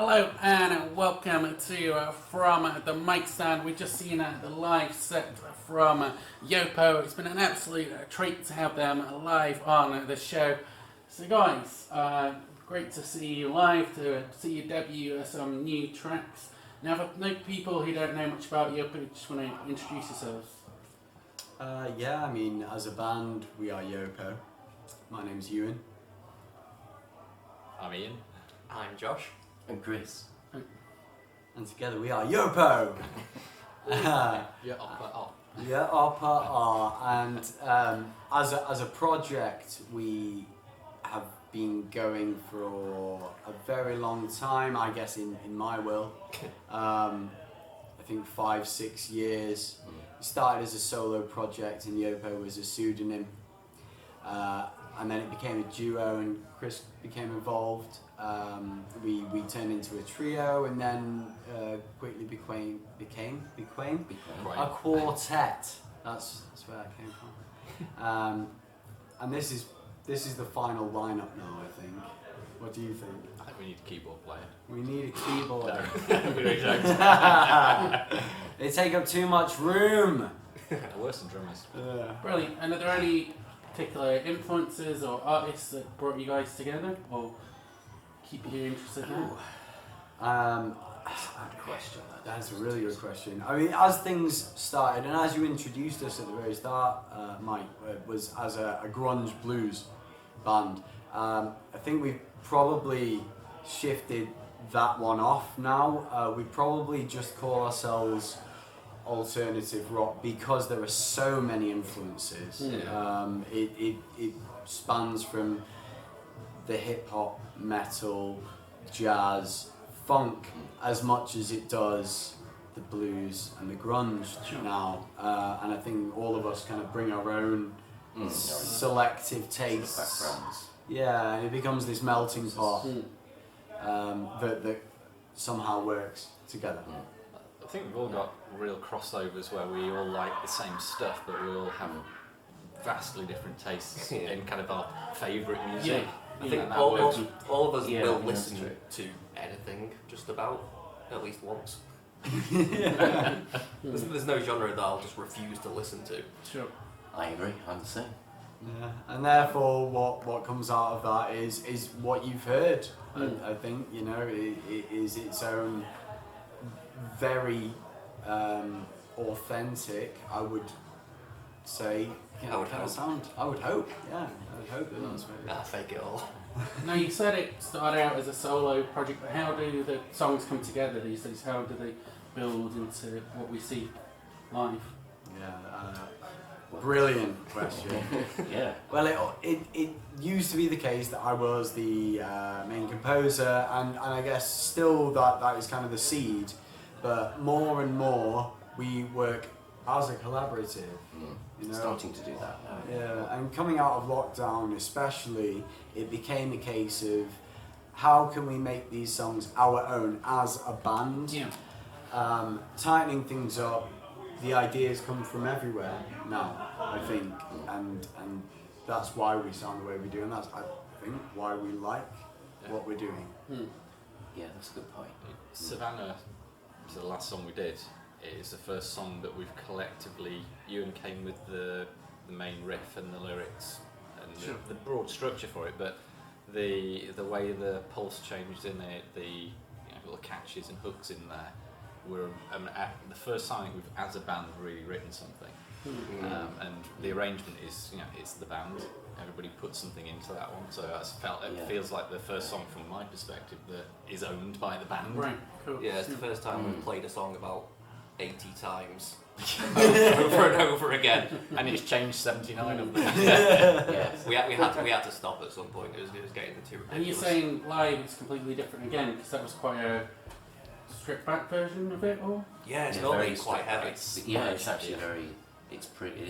Hello and welcome to From the Mic Stand. We've just seen the live set from Yopo. It's been an absolute treat to have them live on the show. So guys, great to see you live, to see you debut some new tracks. Now for no people who don't know much about Yopo, just want to introduce yourselves. As a band, we are Yopo. My name's Ewan. I'm Ian. I'm Josh. And Chris. And together we are Yopo! Yopo. And as a project, we have been going for a very long time, I guess in my world. I think 5-6 years. It started as a solo project and Yopo was a pseudonym. And then it became a duo and Chris became involved. We turned into a trio and then quickly became a quartet. That's where I came from. And this is the final lineup now, I think. What do you think? I think we need a keyboard player. We need a keyboard. No. They take up too much room. Worse than drummers. Brilliant. And are there any particular influences or artists that brought you guys together or keep you interested now? That's a good question. That's a really good question. I mean, as things started, and as you introduced us at the very start, Mike, was as a grunge blues band. I think we've probably shifted that one off now. We probably just call ourselves alternative rock because there are so many influences. It spans from the hip hop, metal, jazz, funk as much as it does the blues and the grunge now. And I think all of us kind of bring our own selective tastes. Backgrounds. Yeah, and it becomes this melting pot that somehow works together. I think we've all got real crossovers where we all like the same stuff, but we all have vastly different tastes in kind of our favourite music. I think that all works. of us Yeah, will that's listen true. to anything, just about, at least once. Yeah. There's no genre that I'll just refuse to listen to. Sure. I agree, I'm the same. Yeah, and therefore what comes out of that is what you've heard. I think, it is its own very authentic, I would say, I would kind of hope. sound. I would hope, yeah. I would hope that that's what Fake it all. Now you said it started out as a solo project, but how do the songs come together these days? How do they build into what we see live? Brilliant question. Yeah. Well, it used to be the case that I was the main composer, and I guess still that is kind of the seed, but more and more we work as a collaborative. Starting to do that now. Yeah, and coming out of lockdown especially, it became a case of how can we make these songs our own as a band? Yeah. Tightening things up, the ideas come from everywhere now, I think, and that's why we sound the way we do, and that's, I think, why we like what we're doing. Yeah, that's a good point. Savannah, so the last song we did, is the first song that we've collectively, Ewan came with the main riff and the lyrics and the broad structure for it, but the way the pulse changed in it, the little catches and hooks in there, were the first time we've, as a band, really written something. And the arrangement is, it's the band. Everybody puts something into that one, so it feels like the first song from my perspective that is owned by the band. Right. Cool. Yeah, it's the first time we've played a song about 80 times. over and over again. And it's changed 79 of them. Yes. We had to stop at some point. It was getting too ridiculous. And you're saying live it's completely different again, because that was quite a stripped back version of it all? Yeah, it's Yeah, normally very quite heavy. It's actually it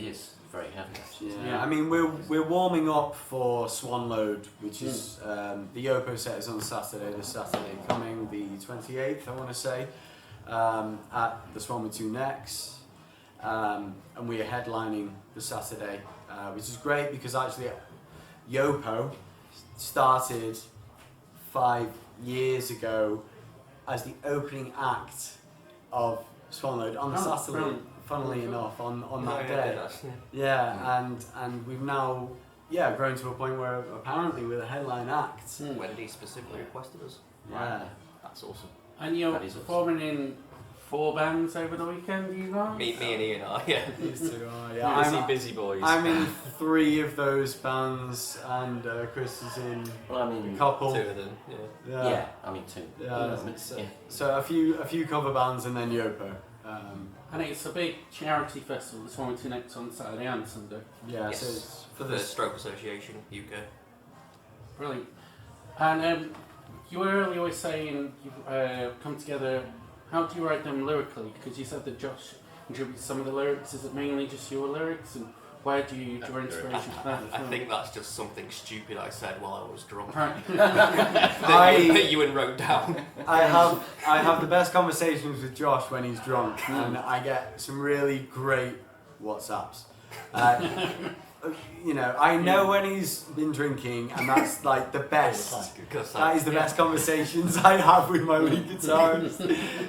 is very heavy actually. Yeah, I mean we're warming up for Swanload, which is the Yopo set is on Saturday. The Saturday coming, the 28th, I want to say, at the Swan with Two Necks. And we are headlining the Saturday, which is great because actually Yopo started 5 years ago as the opening act of Swanload on the Oh, Saturday. brilliant. Funnily enough, on No, that yeah, day. that's- Yeah, and we've now grown to a point where apparently we're the headline act. Wendy specifically requested us. Yeah. That's awesome. And you're That is awesome. performing in 4 bands over the weekend, you guys? Me and Ian are, yeah. These two are, Busy, busy boys. I'm in 3 of those bands, and Chris is in Well, I a mean, couple. 2 of them, yeah. yeah, I mean 2. Yeah. Yeah. So a few cover bands, and then Yopo. And it's a big charity festival, the Swansea next on Saturday and Sunday. Yeah, Yes. so it's For the Stroke Association, UK. Brilliant. And you were earlier always saying you've come together. How do you write them lyrically? Because you said that Josh contributes some of the lyrics. Is it mainly just your lyrics? And where do you draw inspiration for that? I think that's just something stupid I said while I was drunk. Right. that you wrote down. I have the best conversations with Josh when he's drunk, and I get some really great WhatsApps. I know when he's been drinking, and that's like the best. That is the best conversations I have with my lead guitarist.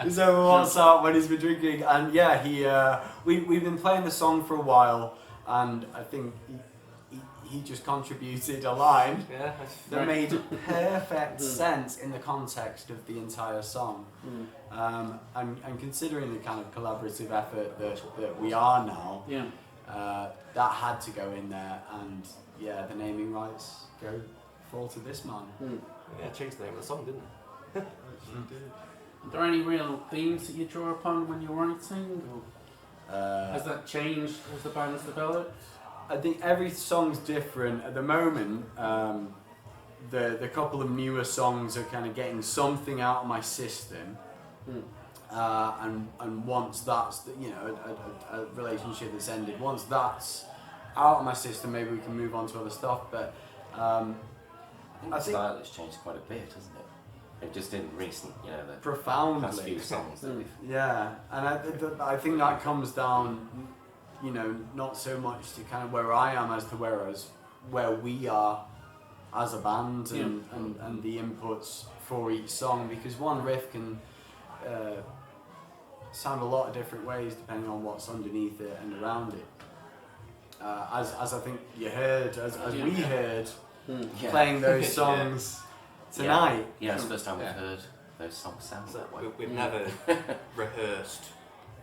Is over WhatsApp when he's been drinking, and we've been playing the song for a while, and I think he just contributed a line Yeah. that made perfect sense in the context of the entire song. And considering the kind of collaborative effort that we are now, Yeah. that had to go in there, and the naming rights fall to this man. Yeah, changed the name of the song, didn't it? Are there any real themes that you draw upon when you're writing? Or has that changed as the band's developed? I think every song's different. At the moment, the couple of newer songs are kind of getting something out of my system. And once that's a relationship that's ended, once that's out of my system, maybe we can move on to other stuff. But I think the style has changed quite a bit, hasn't it? It just in recent, the past profoundly, few songs that we've. yeah. And I think that comes down, not so much to kind of where I am as to where we are as a band, and the inputs for each song, because one riff can sound a lot of different ways depending on what's underneath it and around it. As I think you heard, as we heard, playing those songs tonight. Yeah, it's the first time we've heard those songs sound that way. We've never rehearsed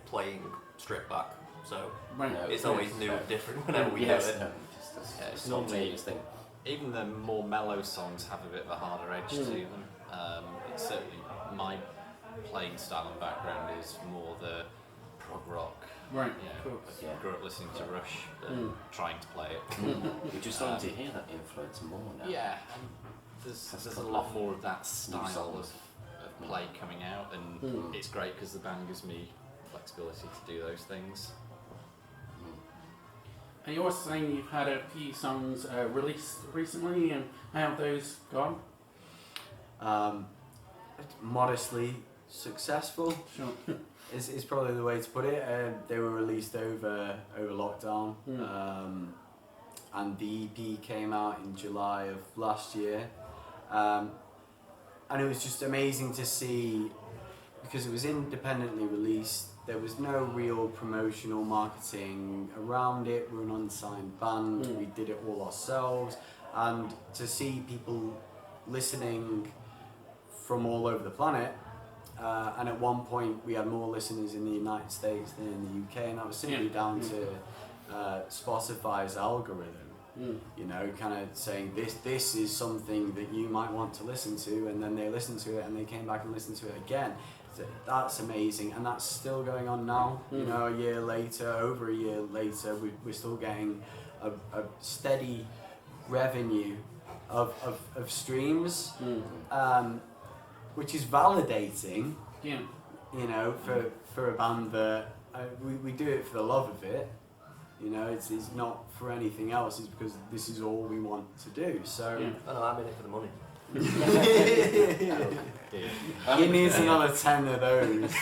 playing stripped back, so Right. No. it's always new and different whenever we do Yes, it. no, just a Yeah, it's spontaneous thing. Even the more mellow songs have a bit of a harder edge to them. It's certainly my playing style and background is more the prog rock. Right. Cool. Yeah. I grew up listening to Rush, trying to play it. We're just starting to hear that influence more now. Yeah, and there's a lot more of that style of play coming out, and it's great because the band gives me flexibility to do those things. And you're also saying you've had a few songs released recently, and how have those gone? Modestly successful Sure. is probably the way to put it. They were released over lockdown, and the EP came out in July of last year, and it was just amazing to see, because it was independently released. There was no real promotional marketing around it. We're an unsigned band. We did it all ourselves, and to see people listening from all over the planet, and at one point we had more listeners in the United States than in the UK, and that was simply down to Spotify's algorithm, kind of saying this is something that you might want to listen to, and then they listened to it and they came back and listened to it again. So that's amazing, and that's still going on now. A year later, over a year later, we're still getting a steady revenue of streams, which is validating, Yeah. for a band that we do it for the love of it. It's not for anything else. It's because this is all we want to do. So I know, I'm in it for the money. he needs another 10 of those.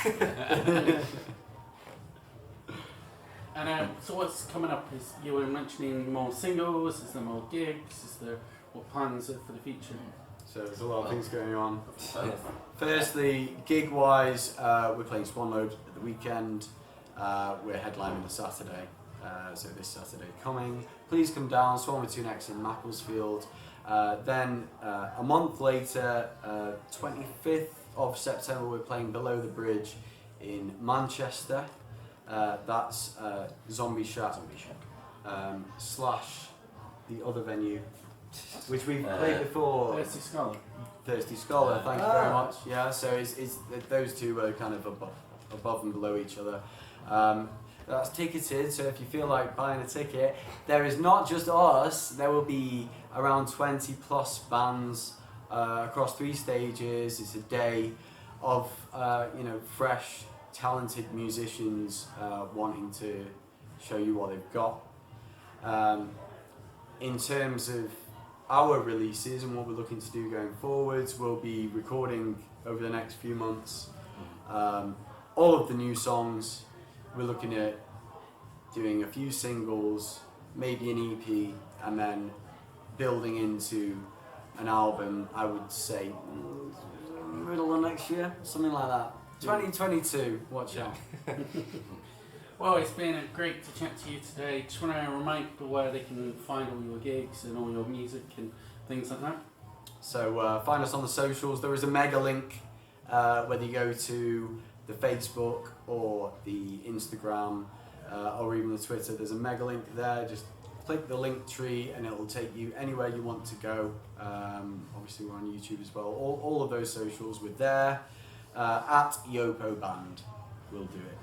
And so what's coming up? Is you were mentioning more singles? Is there more gigs? Is there what plans are for the future? So there's a lot of things going on. Oh. Firstly, gig-wise, we're playing Swan Load at the weekend. We're headlining the Saturday, so this Saturday coming. Please come down, Swan with 2 Necks in Macclesfield. Then a month later, 25th of September, we're playing Below the Bridge in Manchester. That's Zombie Shack slash the other venue, which we've played before. Thirsty Scholar. Thirsty Scholar, thank you very much. Yeah, so it's those two are kind of above and below each other. That's ticketed, so if you feel like buying a ticket, there is not just us, there will be around 20 plus bands across 3 stages. It's a day of fresh, talented musicians wanting to show you what they've got. In terms of our releases and what we're looking to do going forwards, we'll be recording over the next few months all of the new songs. We're looking at doing a few singles, maybe an EP, and then building into an album, I would say middle of next year, something like that. 2022, watch out. Well, it's been great to chat to you today. Just want to remind people where they can find all your gigs and all your music and things like that. So find us on the socials. There is a mega link, whether you go to the Facebook or the Instagram or even the Twitter. There's a mega link there. Just click the link tree and it will take you anywhere you want to go. Obviously we're on YouTube as well. All of those socials we're there. At Yopo Band will do it.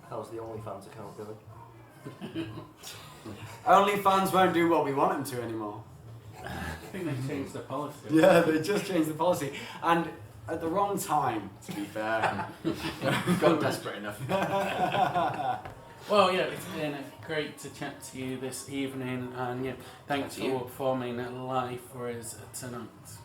How's the OnlyFans account going? OnlyFans won't do what we want them to anymore. I think they changed their policy. Yeah, they just changed the policy. And at the wrong time, to be fair. Got desperate enough. Well, yeah, it's been great to chat to you this evening, and yeah, thanks Thank you. for performing live for us tonight.